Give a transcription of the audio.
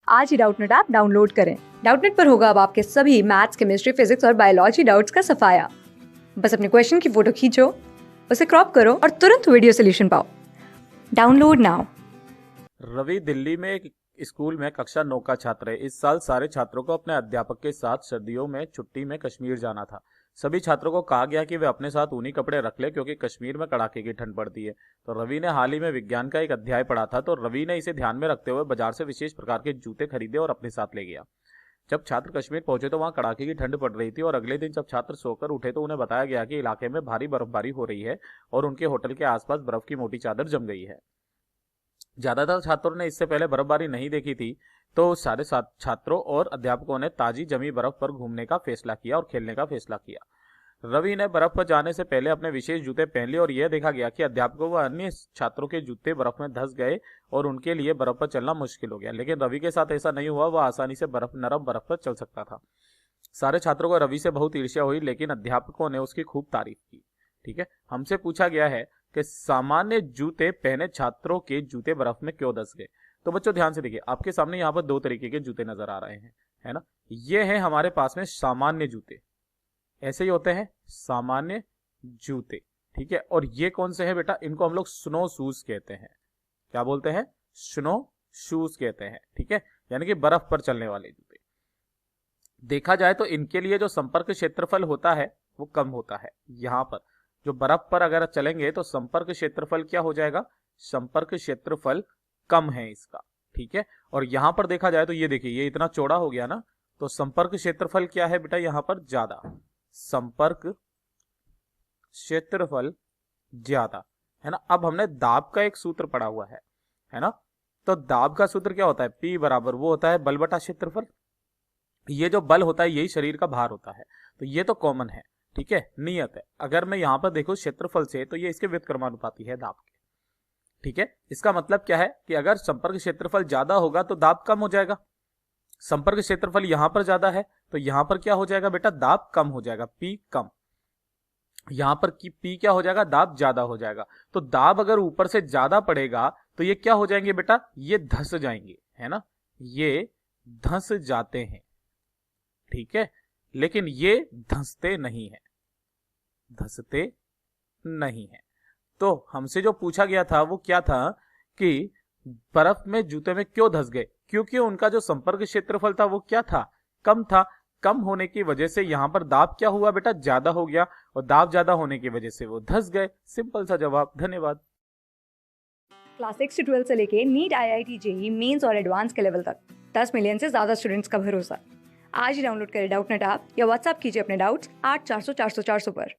आज ही Doubtnut app download करें। Doubtnut पर होगा अब आपके सभी मैथ्स, केमिस्ट्री, फिजिक्स और बायोलॉजी डाउट्स का सफाया। बस अपने क्वेश्चन की फोटो खींचो, उसे क्रॉप करो और तुरंत वीडियो सोल्यूशन पाओ। Download now. रवि दिल्ली में एक स्कूल में कक्षा 9 का छात्र है। इस साल सारे छात्रों को अपने अध्यापक के साथ सर्दियों में छुट्टी में कश्मीर जाना था। सभी छात्रों को कहा गया कि वे अपने साथ ऊनी कपड़े रख ले क्योंकि कश्मीर में कड़ाके की ठंड पड़ती है। तो रवि ने हाल ही में विज्ञान का एक अध्याय पढ़ा था, तो रवि ने इसे ध्यान में रखते हुए बाजार से विशेष प्रकार के जूते खरीदे और अपने साथ ले गया। जब छात्र कश्मीर पहुंचे तो वहां कड़ाके की ठंड पड़ रही थी और अगले दिन जब छात्र सोकर उठे तो उन्हें बताया गया कि इलाके में भारी बर्फबारी हो रही है और उनके होटल के आसपास बर्फ की मोटी चादर जम गई है। ज्यादातर छात्रों ने इससे पहले बर्फबारी नहीं देखी थी, तो सारे छात्रों और अध्यापकों ने ताजी जमी बर्फ पर घूमने का फैसला किया और खेलने का फैसला किया। रवि ने बर्फ पर जाने से पहले अपने विशेष जूते पहन लिए और यह देखा गया कि अध्यापकों व अन्य छात्रों के जूते बर्फ में धंस गए और उनके लिए बर्फ पर चलना मुश्किल हो गया। लेकिन रवि के साथ ऐसा नहीं हुआ, वह आसानी से नरम बर्फ पर चल सकता था। सारे छात्रों को रवि से बहुत ईर्ष्या हुई, लेकिन अध्यापकों ने उसकी खूब तारीफ की। ठीक है, हमसे पूछा गया है कि सामान्य जूते पहने छात्रों के जूते बर्फ में क्यों धंस गए। तो बच्चों ध्यान से देखिए, आपके सामने यहाँ पर दो तरीके के जूते नजर आ रहे हैं, है ना। ये है हमारे पास में सामान्य जूते, ऐसे ही होते हैं सामान्य जूते। ठीक है, और ये कौन से हैं बेटा, इनको हम लोग स्नो शूज कहते हैं। क्या बोलते हैं? स्नो शूज कहते हैं। ठीक है, यानी कि बर्फ पर चलने वाले जूते। देखा जाए तो इनके लिए जो संपर्क क्षेत्रफल होता है वो कम होता है। यहाँ पर जो बर्फ पर अगर चलेंगे तो संपर्क क्षेत्रफल क्या हो जाएगा? संपर्क क्षेत्रफल कम है इसका। ठीक है, और यहां पर देखा जाए तो ये देखिए, ये इतना चौड़ा हो गया ना, तो संपर्क क्षेत्रफल क्या है बेटा यहां पर? ज्यादा। संपर्क क्षेत्रफल ज्यादा, है ना। अब हमने दाब का एक सूत्र पढ़ा हुआ है ना। तो दाब का सूत्र क्या होता है? P बराबर वो होता है बल बटा क्षेत्रफल। ये जो बल होता है यही शरीर का भार होता है, तो ये तो कॉमन है। ठीक है, नियत है। अगर मैं यहां पर देखूं क्षेत्रफल से, तो ये इसके व्युत्क्रमानुपाती है दाब के। ठीक है, इसका मतलब क्या है कि अगर संपर्क क्षेत्रफल ज्यादा होगा तो दाब कम हो जाएगा। संपर्क क्षेत्रफल यहां पर ज्यादा है तो यहां पर क्या हो जाएगा बेटा? दाब कम हो जाएगा, पी कम। यहां पर की पी क्या हो जाएगा? दाब ज्यादा हो जाएगा। तो दाब अगर ऊपर से ज्यादा पड़ेगा तो ये क्या हो जाएंगे बेटा? ये धंस जाएंगे, है ना। ये धंस जाते हैं। ठीक है, लेकिन ये धंसते नहीं है, धंसते नहीं है। तो हमसे जो पूछा गया था वो क्या था कि बर्फ में जूते में क्यों धंस गए? क्योंकि उनका जो संपर्क क्षेत्रफल था वो क्या था? कम था। कम होने की वजह से यहां पर दाब क्या हुआ बेटा? ज्यादा हो गया, और दाब ज्यादा होने की वजह से वो धंस गए। सिंपल सा जवाब। धन्यवाद। क्लास 6 से 12 से लेके नीट, IIT, JEE मेंस और एडवांस के लेवल तक 10 मिलियन से ज्यादा स्टूडेंट्स का भरोसा। आज ही डाउनलोड करें डाउटनेट ऐप या व्हाट्सएप कीजिए अपने डाउट्स 8400 400 400 पर।